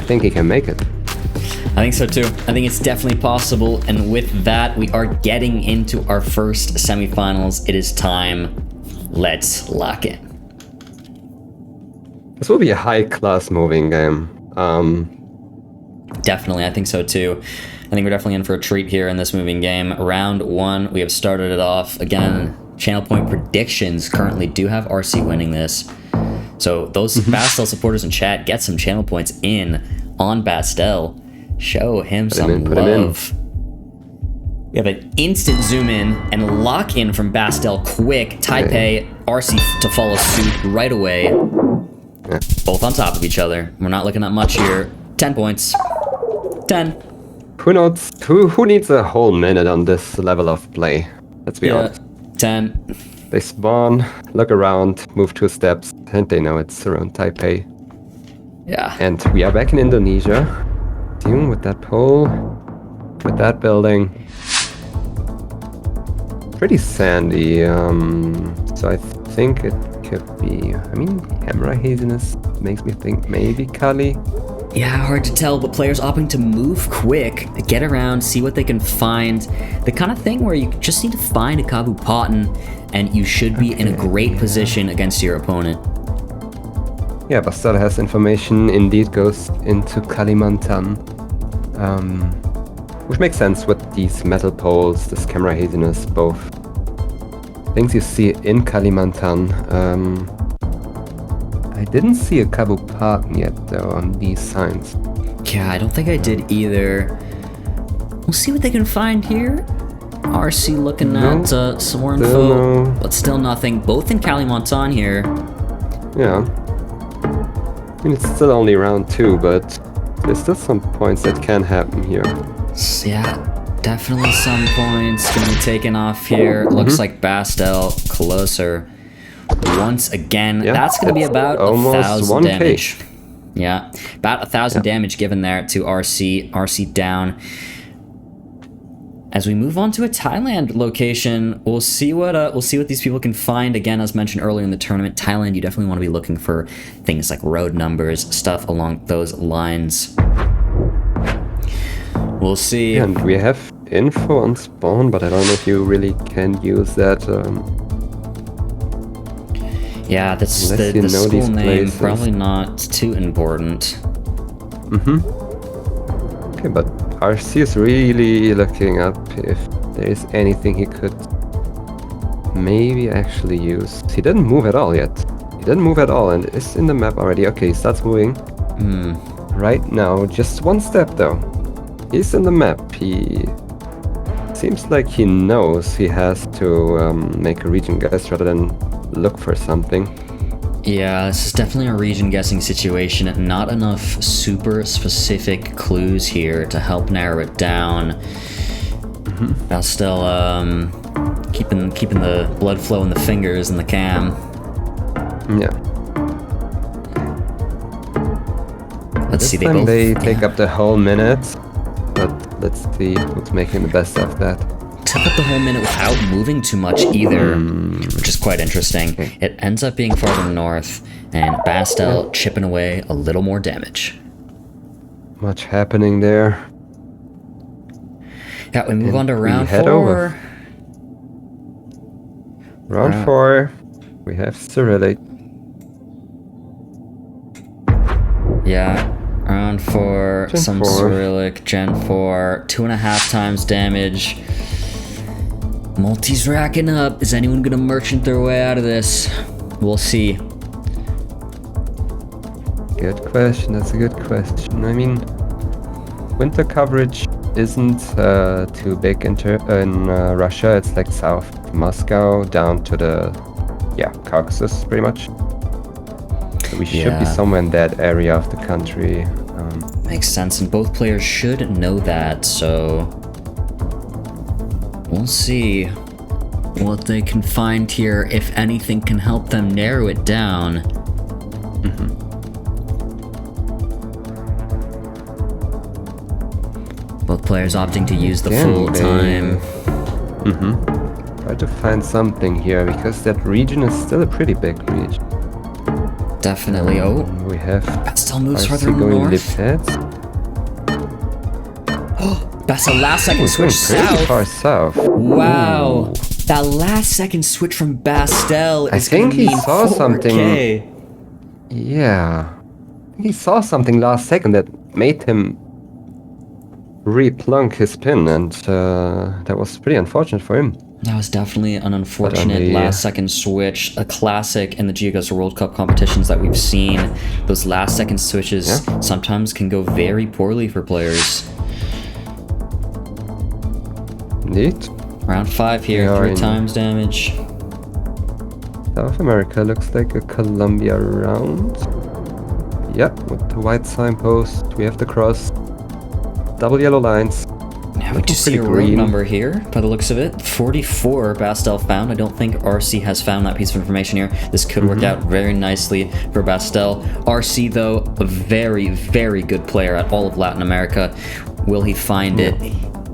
think he can make it. I think so too. I think it's definitely possible. And with that, we are getting into our first semifinals. It is time. Let's lock in. This will be a high-class moving game. Definitely, I think so too. I think we're definitely in for a treat here in this moving game. Round one, we have started it off. Again, channel point predictions currently do have RC winning this. So those Bastel supporters in chat, get some channel points in on Bastel. Show him some love. We have an instant zoom in and lock in from Bastel quick. Taipei, RC to follow suit right away. Yeah. Both on top of each other. We're not looking at much here. 10 points. 10. Who knows? Who needs a whole minute on this level of play? Let's be honest. 10. They spawn, look around, move 2 steps, and they know it's around Taipei. Yeah. And we are back in Indonesia. Assume with that pole, with that building. Pretty sandy, so I think it could be, I mean, camera haziness makes me think maybe Kali. Yeah, hard to tell, but players opting to move quick, get around, see what they can find. The kind of thing where you just need to find a Kabu Potten, and you should be in a great position against your opponent. Yeah, Bastel has information, indeed goes into Kalimantan. Which makes sense with these metal poles, this camera haziness, both things you see in Kalimantan. I didn't see a Kabu Potten yet though on these signs. Yeah, I don't think I did either. We'll see what they can find here. RC looking at some more info, but still nothing. Both in Kalimantan here. Yeah. I mean, it's still only round 2, but there's still some points that can happen here. Yeah, definitely some points gonna be taken off here. Looks like Bastel closer. Once again, that's gonna be about 1,000 damage. Yeah, about 1,000 damage given there to RC. RC down. As we move on to a Thailand location, we'll see what these people can find. Again, as mentioned earlier in the tournament, Thailand, you definitely want to be looking for things like road numbers, stuff along those lines. We'll see. And we have info on spawn, but I don't know if you really can use that. Yeah, that's the school name. Probably not too important. Okay, but RC is really looking up if there is anything he could maybe actually use. He didn't move at all yet. He didn't move at all and is in the map already. Okay, he starts moving. Right now, just 1 step though. He's in the map. He seems like he knows he has to make a region guess rather than look for something. Yeah, this is definitely a region guessing situation. Not enough super specific clues here to help narrow it down. I'll still keeping the blood flow in the fingers and the cam. Yeah. Let's see. They take up the whole minute, but let's see who's making the best of that. Took up the whole minute without moving too much either, which is quite interesting. It ends up being farther north, and Bastel chipping away a little more damage. Much happening there. Yeah, we move on to round 4. Round 4, we have Cyrillic. Yeah, round 4, Gen some 4. Cyrillic, Gen 4, 2.5 times damage. Multi's racking up. Is anyone gonna merchant their way out of this? We'll see. Good question, that's a good question. I mean, winter coverage isn't too big in Russia. It's like south of Moscow down to the Caucasus pretty much. So we should be somewhere in that area of the country. Makes sense, and both players should know that, so we'll see what they can find here, if anything can help them narrow it down. Both players opting to use the full time. Try to find something here, because that region is still a pretty big region. Definitely. Oh, We have Bastel moves RC further going north. Lippets. Bastel last second It's going switch pretty south. far south. Wow. Ooh. That last second switch from Bastel I is going think to he mean saw 4K. something. Yeah. He saw something last second that made him replunk his pin, and that was pretty unfortunate for him. That was definitely an unfortunate the- last second switch. A classic in the Geoguessr World Cup competitions that we've seen. Those last second switches sometimes can go very poorly for players. Neat. Round 5 here, We are 3 in- times damage. South America looks like a Colombia round. Yep, with the white signpost, we have the cross. Double yellow lines. Yeah, we Looking do see a pretty road green. number here, by the looks of it. 44 Bastel found. I don't think RC has found that piece of information here. This could work out very nicely for Bastel. RC, though, a very, very good player at all of Latin America. Will he find it?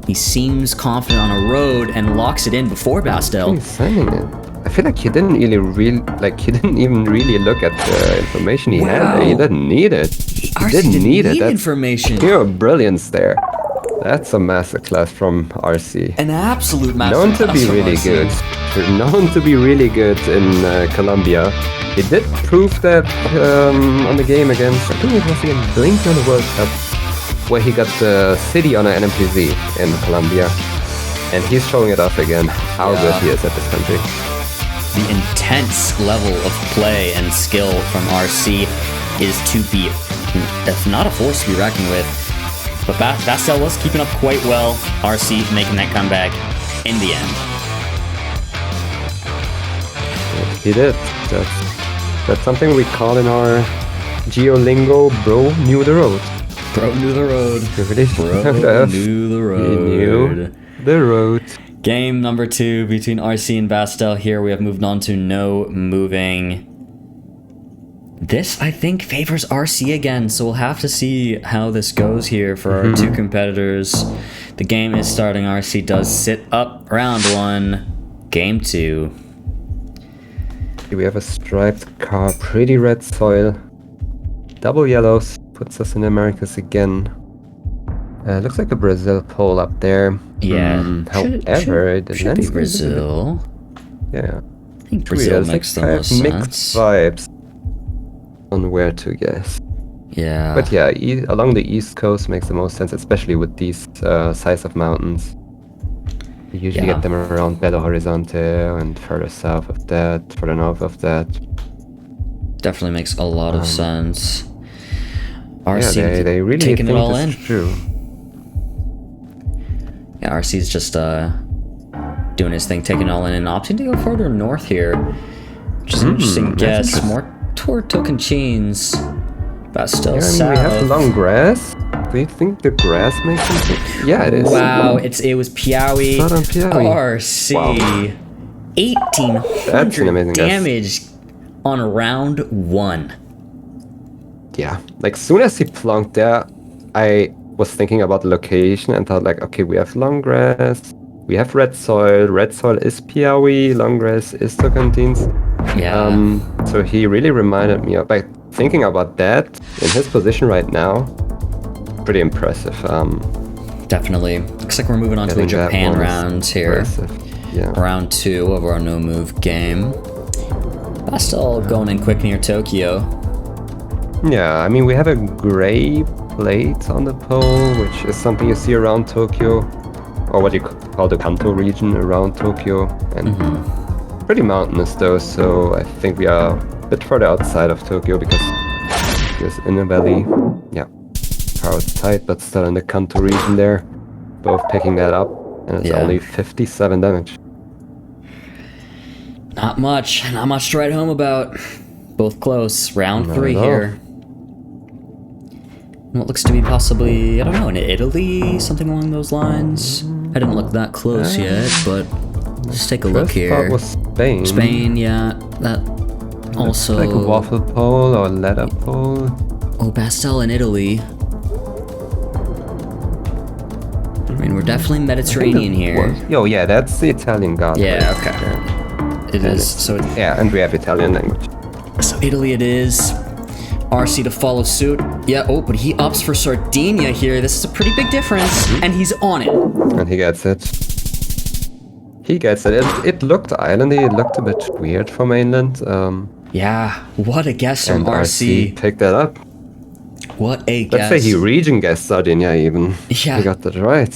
He seems confident on a road and locks it in before Bastel. He's signing it. I feel like he didn't he didn't even really look at the information he had. Wow. He didn't need it. He RC didn't need it. That's information. pure brilliance there. That's a masterclass from RC. An absolute masterclass. Known to be from really RC. good. Known to be really good in Colombia. He did prove that on the game against, I think it was against Blink on the World Cup, where he got the city on an NMPZ in Colombia. And he's showing it off again, how good he is at this country. The intense level of play and skill from RC is to be, if not a force to be reckoned with. But Bastel was keeping up quite well. RC making that comeback in the end. He did. That's something we call in our Geolingo, bro knew the road. Bro knew the road. Bro Knew the He road. knew the road. Game number 2 between RC and Bastel. Here we have moved on to no moving. This, I think, favors RC again, so we'll have to see how this goes here for our two competitors. The game is starting. RC does sit up round 1, game 2. Here we have a striped car, pretty red soil. Double yellows, puts us in Americas again. Looks like a Brazil pole up there. Yeah. However, the should be landscape is a bit- Brazil. Yeah. I think Brazil It's makes the kind of most mixed sense. vibes on where to guess. Yeah. But yeah, along the east coast makes the most sense, especially with these size of mountains. You usually Yeah. get them around Belo Horizonte and further south of that, further north of that. Definitely makes a lot of sense. RC Yeah, they really taking think it all this in. is true. Yeah, RC's just doing his thing, taking it all in, and opting to go further north here. Which is an interesting that's guess. interesting. More toward Tocantins. Bastel Yeah, I mean, south. we have long grass. Do you think the grass makes sense? Yeah, it is. Wow, it was Piauí. Southern Piauí. RC. Wow. 1,800 That's an amazing guess. damage on round 1. Yeah, like soon as he plunked there, I was thinking about the location and thought like, okay, we have long grass, we have red soil. Red soil is Piauí, long grass is Tocantins. Yeah. So he really reminded me of, like, thinking about that in his position right now. Pretty impressive. Definitely. Looks like we're moving on to a Getting that Japan one is round here. impressive. Yeah. Round 2 of our no move game. Bastel going in quick near Tokyo. Yeah, I mean, we have a gray plate on the pole, which is something you see around Tokyo, or what you call the Kanto region around Tokyo, and pretty mountainous though, so I think we are a bit further outside of Tokyo because it's in the valley. Yeah, crowd's tight, but still in the Kanto region there. Both picking that up, and it's Yeah. only 57 damage. Not much to write home about. Both close. Round Not 3 at all. here. What looks to be possibly, I don't know, in Italy, something along those lines. I didn't look that close yet, but let's take a look First here. thought was Spain. Spain, yeah, that also. Like a waffle pole or leather pole. Oh, Bastel in Italy. I mean, we're definitely Mediterranean here. Yo, yeah, that's the Italian god. Yeah, right okay. there. It is. So, Yeah, and we have Italian language. so Italy it is. RC to follow suit. Yeah, oh, but he opts for Sardinia here. This is a pretty big difference, and he's on it. And he gets it. He gets it. It looked islandy, it looked a bit weird for mainland. Yeah, what a guess from And RC. picked that up. What a guess. Let's say he region guessed Sardinia even. Yeah. He got that right.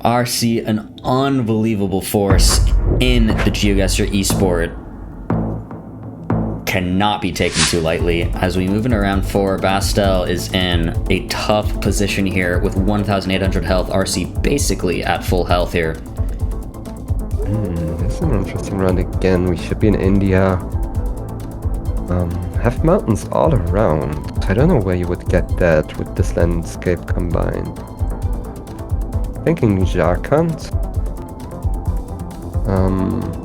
RC, an unbelievable force in the Geoguessr esport. Cannot be taken too lightly. As we move into round 4, Bastel is in a tough position here with 1,800 health. RC basically at full health here. This is an interesting round again. We should be in India. Have mountains all around. I don't know where you would get that with this landscape combined. Thinking Jharkhand.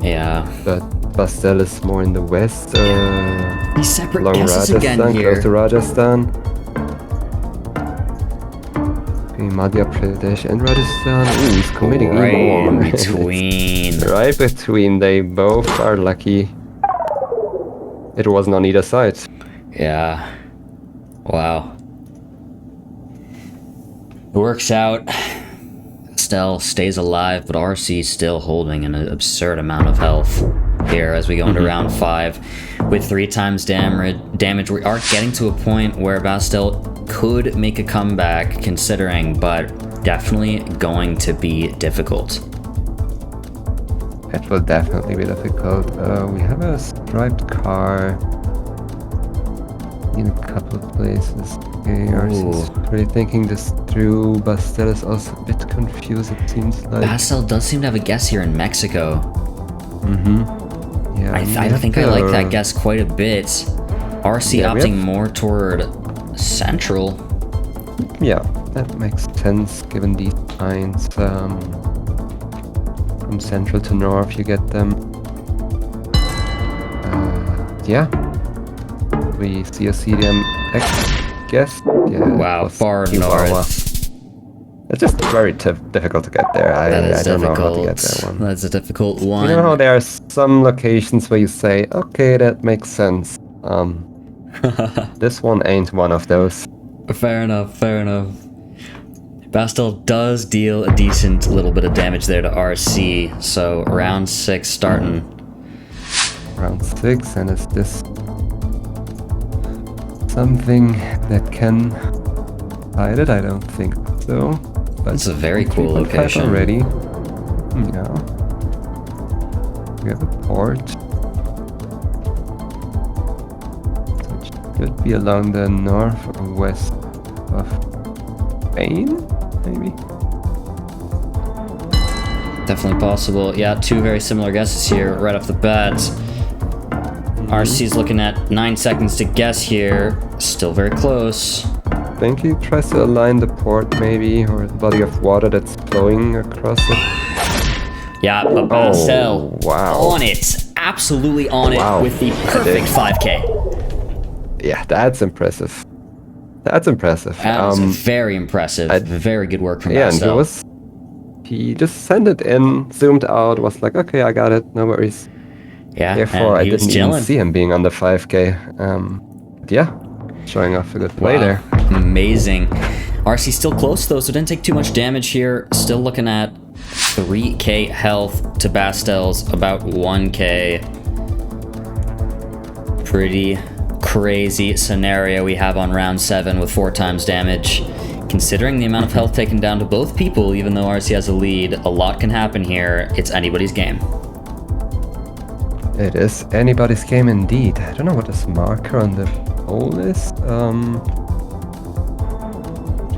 Yeah. But Bastel is more in the west. These separate Along guesses Rajasthan, again here. close to Rajasthan. Between Madhya Pradesh and Rajasthan. Ooh, he's committing Right even more. in between. Right between. They both are lucky. It wasn't on either side. Yeah. Wow. It works out. Bastel stays alive, but RC still holding an absurd amount of health here as we go into round 5. With 3 times damage, we are getting to a point where Bastel could make a comeback considering, but definitely going to be difficult. It will definitely be difficult. We have a striped car in a couple of places. Okay, RC's really thinking this through. Bastel is also a bit confused, it seems like. Bastel does seem to have a guess here in Mexico. Yeah, I think I like that guess quite a bit. RC Yeah, opting more toward central. Yeah, that makes sense given these lines. From central to north, you get them. Yeah. We see a CDM X guess. Yeah, Wow, far north. It's just very difficult to get there. I don't know how to get that one. That's a difficult one. You know how there are some locations where you say, okay, that makes sense. This one ain't one of those. Fair enough, fair enough. Bastel does deal a decent little bit of damage there to RC, so round 6 starting. Round 6, and is this something that can hide it? I don't think so. But It's a very cool 3.5 location. already. Yeah. We have a port. So it should be along the north or west of Spain, maybe? Definitely possible. Yeah, 2 very similar guesses here right off the bat. RC's looking at 9 seconds to guess here. Still very close. I think he tries to align the port maybe, or the body of water that's flowing across it. Yeah, but Bastel wow. on it. Absolutely on it Wow. with the perfect 5K. Yeah, that's impressive. That's impressive. That was very impressive. Very good work from Yeah, and Bastel. he just sent it in, zoomed out, was like, okay, I got it, no worries. Yeah, Therefore, and I he was didn't even chilling. see him being on the 5K. Yeah, showing off a good play there. Amazing. RC still close though, so didn't take too much damage here. Still looking at 3k health to Bastel's about 1k. Pretty crazy scenario we have on round 7 with 4 times damage. Considering the amount of health taken down to both people, even though RC has a lead, a lot can happen here. It's anybody's game. It is anybody's game indeed. I don't know what this marker on the pole is.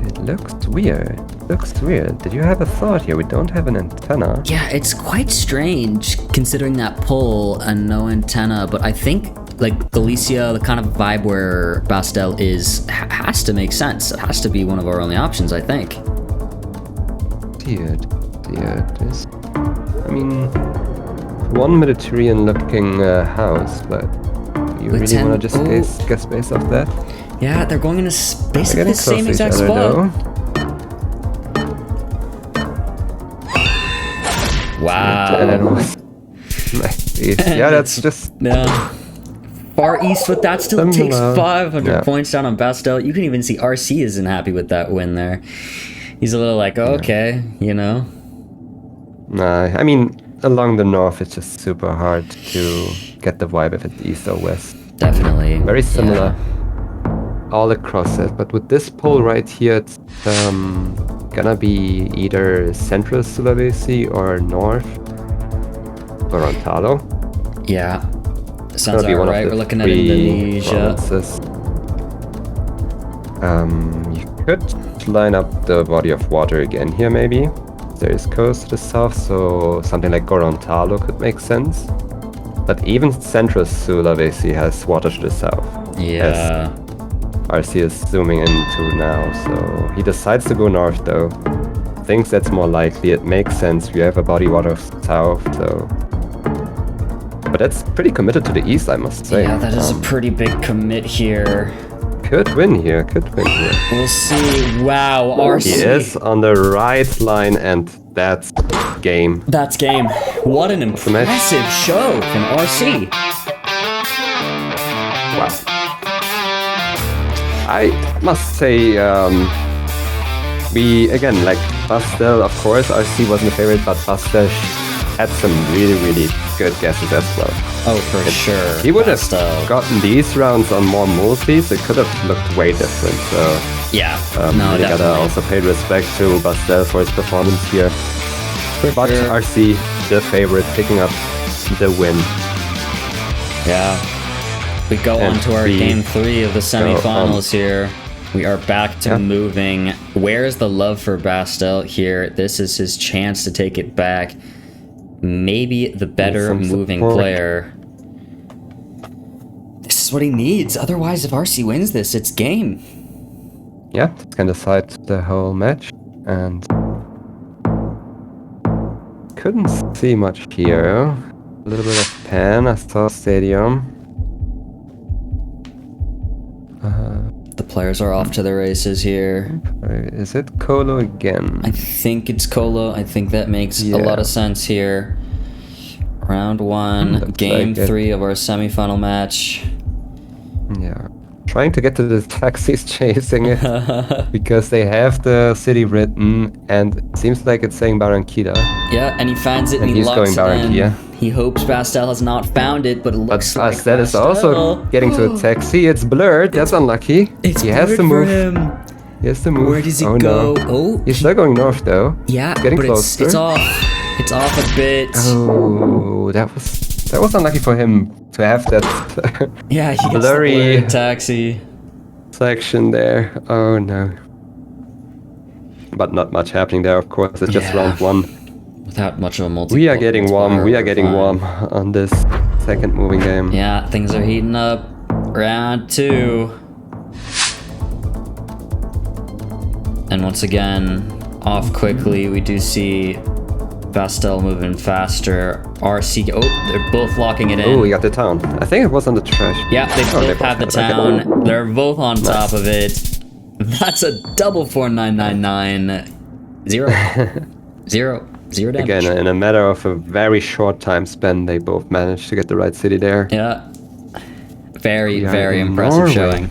It looks weird. Did you have a thought here? We don't have an antenna. Yeah, it's quite strange considering that pole and no antenna, but I think like Galicia, the kind of vibe where Bastel is, has to make sense. It has to be one of our only options, I think. Dear, this. I mean, one Mediterranean-looking house, but do you really want to just guess based off that? Yeah, they're going in basically the Close same to each exact other, spot. though. Wow. And it was nice. Yeah, that's just Yeah. Far East, but that still takes Similar. 500 points down on Bastel. You can even see RC isn't happy with that win there. He's a little like, oh, okay, you know. Nah, I mean, along the north, it's just super hard to get the vibe if it's east or west. Definitely. Very similar Yeah. all across it. But with this poll right here, it's gonna be either Central Sulawesi or North Gorontalo. Yeah. Sounds Gonna be one of alright. the We're looking at three Indonesia. provinces. You could line up the body of water again here, maybe. There is coast to the south, so something like Gorontalo could make sense. But even Central Sulawesi has water to the south. Yeah. RC is zooming into now, so he decides to go north though. Thinks that's more likely. It makes sense. We have a body water south, so. But that's pretty committed to the east, I must say. Yeah, that is a pretty big commit here. Could win here. Could win here. We'll see. Wow, RC. He is on the right line, and that's game. That's game. What an impressive show from RC. Wow. I must say, we, again, like Bastel, of course, RC wasn't the favorite, but Bastel had some really good guesses as well. Oh, for sure. He would have Bastel. gotten these rounds on more multis, it could have looked way different, so Yeah. no, you gotta definitely. also pay respect to Bastel for his performance here. But sure. RC, the favorite, picking up the win. Yeah. We go And on to our we game 3 of the semifinals here. We are back to moving. Where's the love for Bastel here? This is his chance to take it back. Maybe the better Some moving support. player. This is what he needs. Otherwise, if RC wins this, it's game. Yeah, it's gonna decide the whole match, and couldn't see much here. A little bit of pan, I saw stadium. The players are off to the races here. Is it Colo again? I think it's Colo. I think that makes a lot of sense here. Round 1, Looks game like it. 3 of our semifinal match. Yeah. Trying to get to the taxis chasing it because they have the city written and it seems like it's saying Barranquilla. Yeah, and he finds it and, And he he's locks going it in. Barranquilla. He hopes Bastel has not found it, but it But looks like Bastel is also Bastel. getting to a taxi. It's blurred. That's unlucky. It's he has blurred to move. for him. He has to move. Where does he oh, go? No. Oh, He's still going north though. yeah, Getting but closer. it's off. It's off a bit. Oh, that was unlucky for him to have that Yeah, he gets blurry the blurred taxi. section there. Oh no. But not much happening there, of course. It's just Yeah. round 1. Without much of a multi. We are getting warm. We are getting fine. warm on this second moving game. Yeah, things are heating up. Round 2. And once again, off quickly. We do see Bastel moving faster. RC. Oh, they're both locking it in. Oh, we got the town. I think it was on the trash. Yeah, they Oh, both have the it. Okay. town. They're both on top of it. That's a double 4999. 0. 0 damage. Again, in a matter of a very short time span, they both managed to get the right city there. Yeah. Very, We are very in impressive Norway. showing.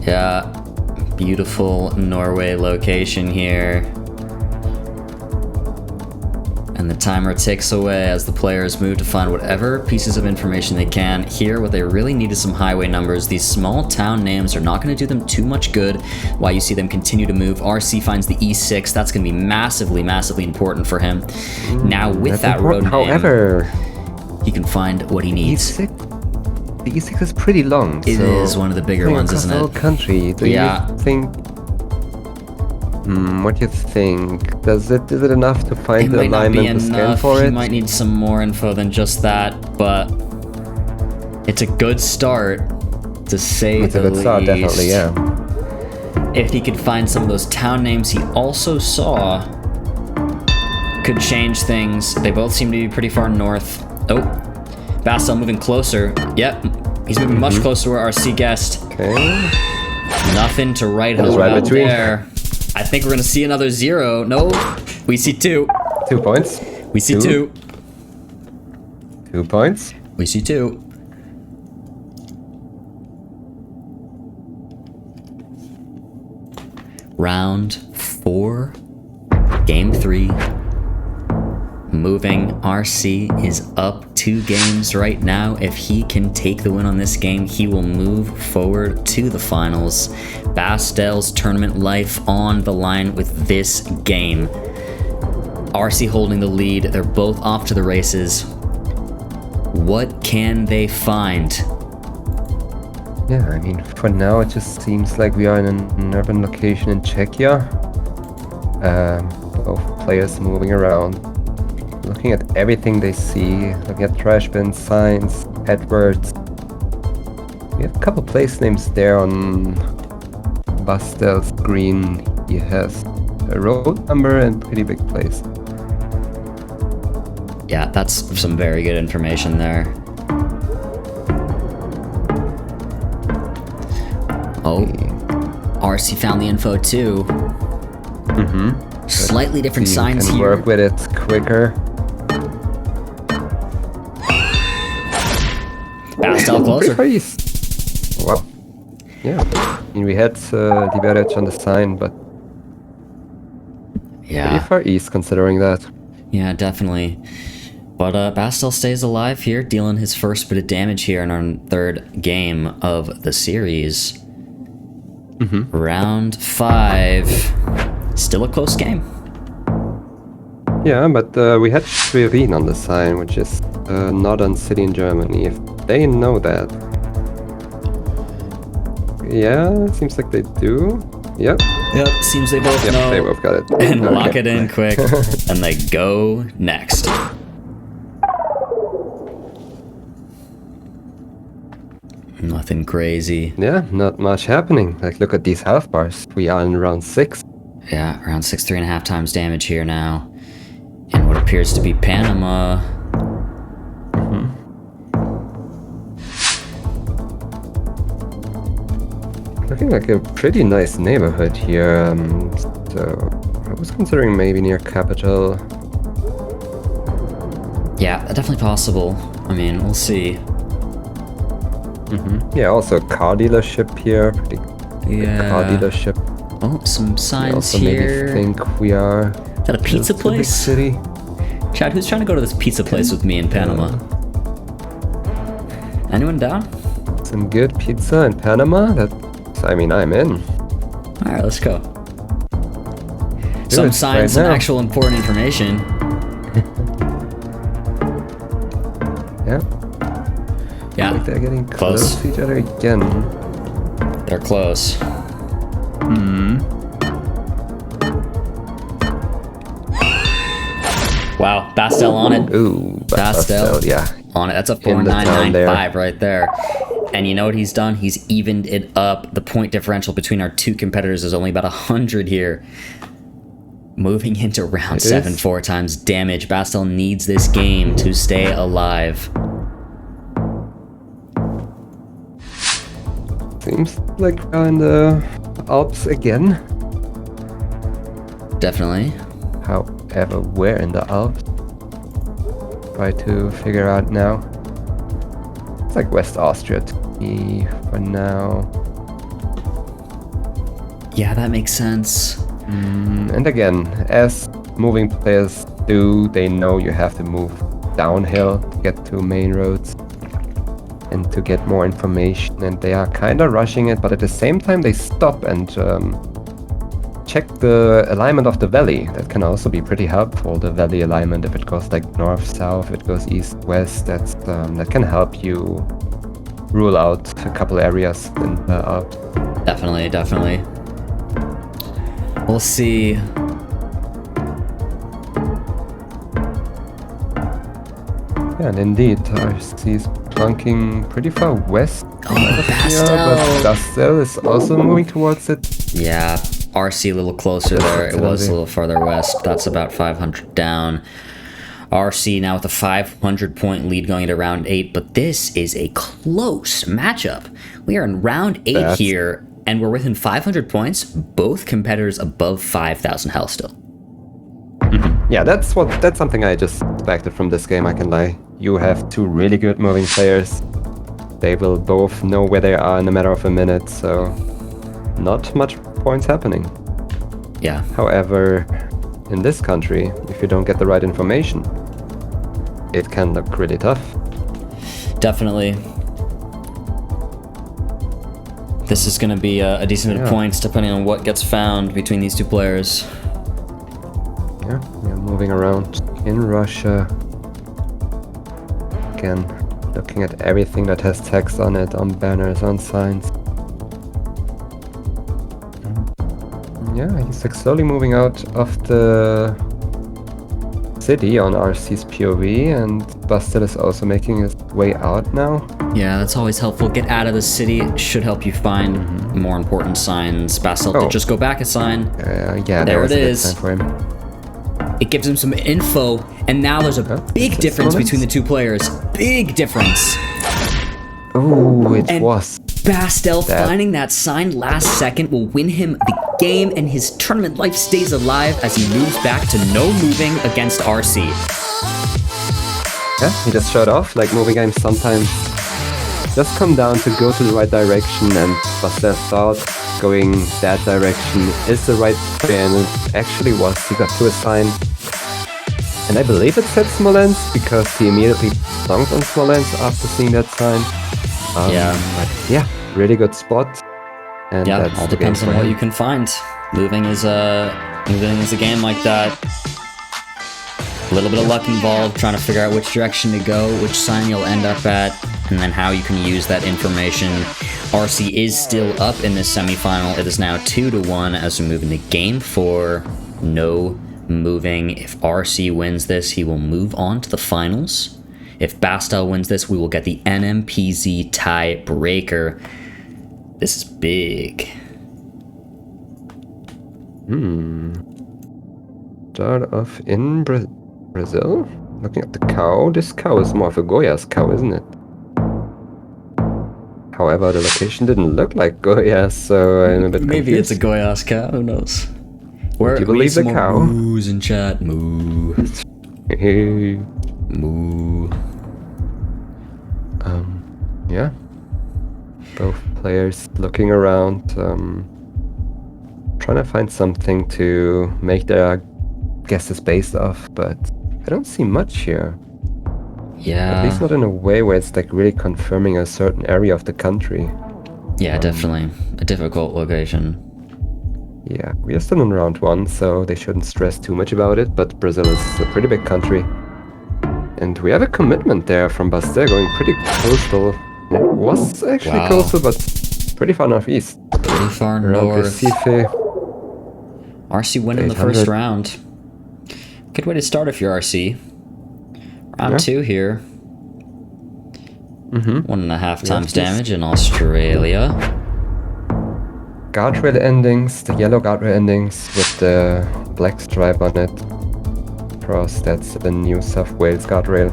Yeah. Beautiful Norway location here. And the timer ticks away as the players move to find whatever pieces of information they can. Here, what they really need is some highway numbers. These small town names are not going to do them too much good while you see them continue to move. RC finds the E6. That's going to be massively, massively important for him. Now, with That's that road important. name, However, he can find what he needs. the E6 is pretty long. It so is one of the bigger ones, across isn't the whole it? country. Do Yeah. you think? What do you think? Is it enough to It find the might not be alignment to scan enough. for He it? might need some more info than just that, but it's a good start, to say It's the a good least. start, definitely. Yeah. If he could find some of those town names he also saw, could change things. They both seem to be pretty far north. Oh, Bastel moving closer. Yep, he's moving much closer to where RC guessed. Okay. Nothing to write What is home right about between? there. I think we're gonna see another 0. No, we see 2. 2 points. We see two. 2 points. We see two. Round 4, game 3. Moving RC is up 2 games right now. If he can take the win on this game, he will move forward to the finals. Bastel's tournament life on the line with this game. RC holding the lead. They're both off to the races. What can they find? Yeah, I mean, for now it just seems like we are in an urban location in Czechia. Both players moving around, looking at everything they see, looking at trash bins, signs, adverts. We have a couple place names there on Bastel's screen. He has a road number and pretty big place. Yeah, that's some very good information there. Oh, RC found the info too. Mm-hmm. Slightly different signs can here. Work with it quicker. Bastel closer. Pretty far. Wow. Yeah. I mean, we had Liberec on the sign, but pretty Yeah, far east considering that. yeah, definitely. But Bastel stays alive here, dealing his first bit of damage here in our 3rd game of the series. Round 5. Still a close game. Yeah, but we had Schwerin on the sign, which is a northern city in Germany. If they know that. Yeah, it seems like they do. Yep. Yep, seems they both Yep, know. they both got it. And Okay. lock it in quick. And they go next. Nothing crazy. Yeah, not much happening. Like, look at these health bars. We are in round 6. Yeah, around 6, 3.5 times damage here now. And what appears to be Panama. Looking like a pretty nice neighborhood here. So I was considering maybe near capital. Yeah, definitely possible. I mean, we'll see. Yeah, also a car dealership here. Pretty good car Yeah. dealership. Oh, some I signs also here. maybe think we are Is that a pizza just a big place? city. Chad, who's trying to go to this pizza place with me in Panama? Anyone down? Some good pizza in Panama. I mean, I'm in. Alright, let's go. Do Some it signs, right some now. actual important information. Yeah. Yeah, Like they're getting Close. close to each other again. they're close. Wow, Bastel on it. Ooh, Bastel. yeah. On it. That's a In the town there. 4.995 right there. And you know what he's done? He's evened it up. The point differential between our 2 competitors is only about 100 here. Moving into round It 7, is. 4 times damage. Bastel needs this game to stay alive. Seems like we're in the Alps again. Definitely. However, where in the Alps? Try to figure out now. It's like West Austria to me for now. Yeah, that makes sense. And again, as moving players do, they know you have to move downhill to get to main roads and to get more information, and they are kind of rushing it, but at the same time they stop and check the alignment of the valley. That can also be pretty helpful, the valley alignment, if it goes like north-south, if it goes east-west, that can help you rule out a couple areas in the Alps. Definitely, definitely. We'll see. Yeah, and indeed, RC is plunking pretty far west. Oh, Bastel. But Bastel is also moving towards it. Yeah, RC a little closer there. It was a Definitely. little farther west. That's about 500 down. RC now with a 500-point lead going into round 8, but this is a close matchup. We are in round 8 That's- here, and we're within 500 points. Both competitors above 5,000 health still. Yeah, that's something I just expected from this game, I can lie. You have two really good moving players. They will both know where they are in a matter of a minute, so not much points happening. Yeah. However, in this country, if you don't get the right information, it can look really tough. Definitely. This is going to be a decent bit of points depending on what gets found between these two players. Yeah, we're moving around in Russia. Again, looking at everything that has text on it, on banners, on signs. Yeah, he's like slowly moving out of the city on RC's POV, and Bastel is also making his way out now. Yeah, that's always helpful. Get out of the city. It should help you find more important signs. Bastel did just go back a sign. Yeah, there it was a good is. sign for him. It gives him some info, and now there's a big difference between the two players. Big difference. Oh, it was. Bastel finding that sign last second will win him the game, and his tournament life stays alive as he moves back to no moving against RC. Yeah, he just showed off, like moving games sometimes just come down to go to the right direction, and Bastel thought going that direction is the right way, and it actually was. He got to a sign, and I believe it said Smolensk because he immediately dunked on Smolensk after seeing that sign. But yeah, really good spot. And yeah, that's all depends on what you can find. Moving is a game like that. A little bit of luck involved, trying to figure out which direction to go, which sign you'll end up at, and then how you can use that information. RC is still up in this semifinal. It is now 2-1 as we move into game 4. No moving. If RC wins this, he will move on to the finals. If Bastel wins this, we will get the NMPZ tiebreaker. This is big. Start off in Brazil? Looking at the cow. This cow is more of a Goiás cow, isn't it? However, the location didn't look like Goiás, so I'm a bit confused. Maybe it's a Goiás cow, who knows? Do you believe the cow? Moos in chat. Moo. Moo. Yeah. Both players looking around, trying to find something to make their guesses based off, but I don't see much here. Yeah. At least not in a way where it's like really confirming a certain area of the country. Yeah, definitely. A difficult location. Yeah, we are still in round 1, so they shouldn't stress too much about it, but Brazil is a pretty big country. And we have a commitment there from Bastel going pretty coastal. It was actually coastal, but pretty far northeast. Pretty far north. Recife. RC winning the first round. Good way to start if you're RC. Round 2 here. 1.5 times damage in Australia. Guardrail endings, the yellow guardrail endings with the black stripe on it. Cross, that's the New South Wales guardrail.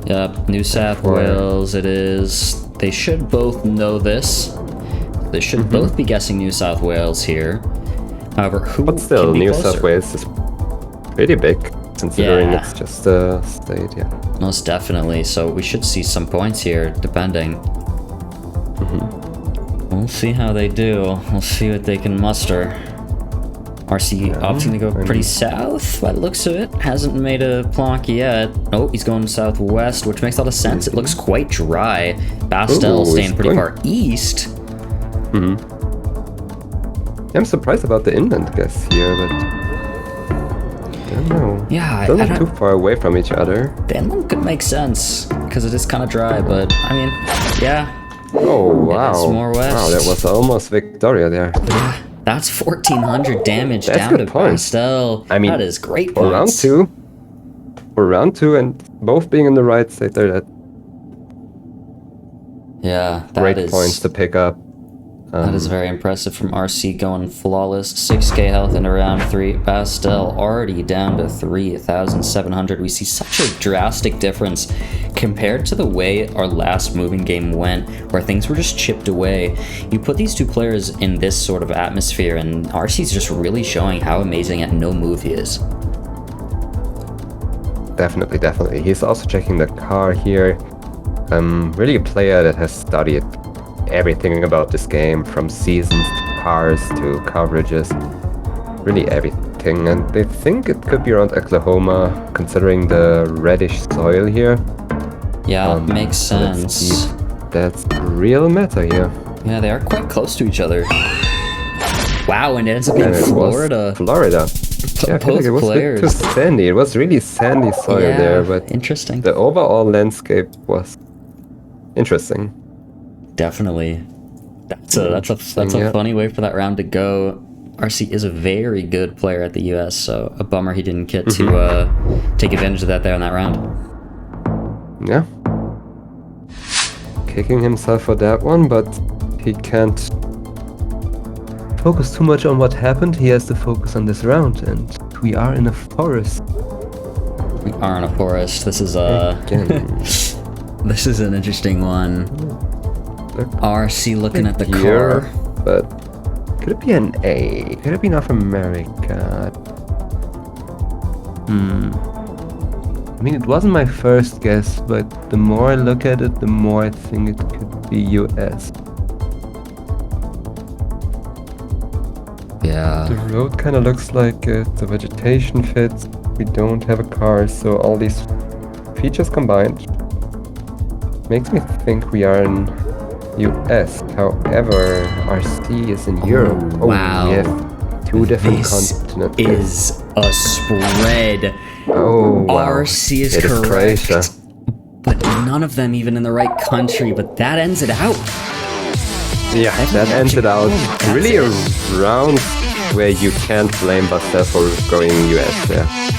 Yep, New South Wales it is. They should both know this. They should both be guessing New South Wales here. However, who But still, can be New closer? South Wales is pretty big, considering it's just a state, yeah. Most definitely, so we should see some points here, depending. We'll see how they do. We'll see what they can muster. RC opting to go pretty south by the looks of it. Hasn't made a plonk yet. Oh, he's going southwest, which makes a lot of sense. It looks quite dry. Bastel staying pretty far east. I'm surprised about the inland guess here, but I don't know. Yeah, They're not too far away from each other. The inland could make sense because it is kind of dry, but I mean, yeah. Oh wow! It is more west. Wow, that was almost Victoria there. That's 1,400 damage That's down good to point. Bastel. I mean, that is great for points. round two, and both being in the right state there, that Yeah, that great is points to pick up. That is very impressive from RC going flawless. 6k health into round 3. Bastel already down to 3,700. We see such a drastic difference compared to the way our last moving game went, where things were just chipped away. You put these two players in this sort of atmosphere, and RC's just really showing how amazing at no move he is. definitely, definitely. He's also checking the car here. Really a player that has studied everything about this game, from seasons to cars to coverages, really everything. And they think it could be around Oklahoma, considering the reddish soil here. Yeah, makes sense. Let's see. That's real meta here. Yeah, they are quite close to each other. Wow, and it ends up being And it Florida. was Florida. Yeah, I feel like it was a bit too sandy. It was really sandy soil there, but interesting. the overall landscape was interesting. Definitely. That's a funny way for that round to go. RC is a very good player at the US, so a bummer he didn't get to take advantage of that there on that round. Yeah. Kicking himself for that one, but he can't focus too much on what happened. He has to focus on this round, and we are in a forest. We are in a forest. This is Again. this is an interesting one. Look RC looking at the here, car. but could it be an A? Could it be North America? I mean, it wasn't my first guess, but the more I look at it, the more I think it could be US. Yeah. The road kind of looks like it, the vegetation fits, we don't have a car, so all these features combined makes me think we are in US. However, RC is in Europe. Wow. We have two different continents. This is a spread. Oh, wow. RC is It is correct. Croatia. But none of them even in the right country, but that ends it out. Yeah, that ends it out. That's Really it. a round where you can't blame Bastel for going US. Yeah.